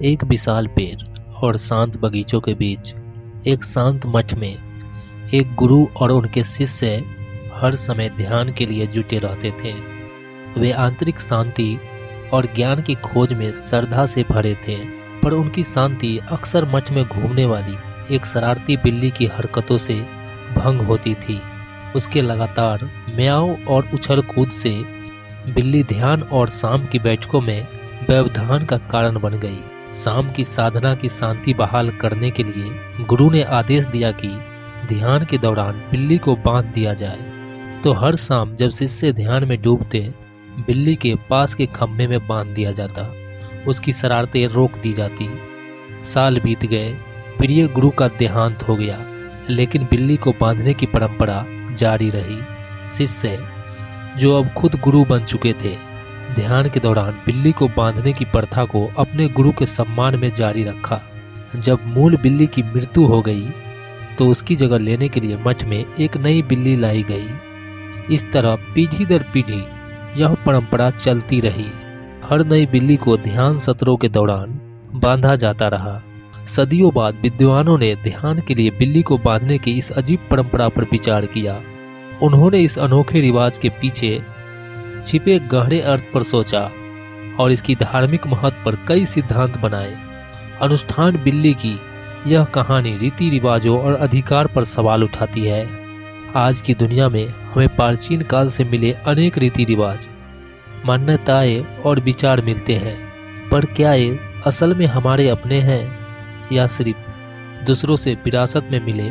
एक विशाल पेड़ और शांत बगीचों के बीच एक शांत मठ में एक गुरु और उनके शिष्य हर समय ध्यान के लिए जुटे रहते थे। वे आंतरिक शांति और ज्ञान की खोज में श्रद्धा से भरे थे, पर उनकी शांति अक्सर मठ में घूमने वाली एक शरारती बिल्ली की हरकतों से भंग होती थी। उसके लगातार म्याऊं और उछल कूद से बिल्ली ध्यान और शाम की बैठकों में व्यवधान का कारण बन गई। शाम की साधना की शांति बहाल करने के लिए गुरु ने आदेश दिया कि ध्यान के दौरान बिल्ली को बांध दिया जाए। तो हर शाम जब शिष्य ध्यान में डूबते, बिल्ली के पास के खम्भे में बांध दिया जाता, उसकी शरारतें रोक दी जाती। साल बीत गए, प्रिय गुरु का देहांत हो गया, लेकिन बिल्ली को बांधने की परंपरा जारी रही। शिष्य जो अब खुद गुरु बन चुके थे, ध्यान के दौरान बिल्ली को बांधने की प्रथा को अपने गुरु के सम्मान में जारी रखा। जब मूल बिल्ली की मृत्यु हो गई तो उसकी जगह लेने के लिए मठ में एक नई बिल्ली लाई गई। इस तरह पीढ़ी दर पीढ़ी यह परंपरा चलती रही। हर नई बिल्ली को ध्यान सत्रों के दौरान बांधा जाता रहा। सदियों बाद विद्वानों ने ध्यान के लिए बिल्ली को बांधने की इस अजीब परंपरा पर विचार किया। उन्होंने इस अनोखे रिवाज के पीछे छिपे गहरे अर्थ पर सोचा और इसकी धार्मिक महत्व पर कई सिद्धांत बनाए। अनुष्ठान बिल्ली की यह कहानी रीति रिवाजों और अधिकार पर सवाल उठाती है। आज की दुनिया में हमें प्राचीन काल से मिले अनेक रीति रिवाज, मान्यताएं और विचार मिलते हैं, पर क्या ये असल में हमारे अपने हैं या सिर्फ दूसरों से विरासत में मिले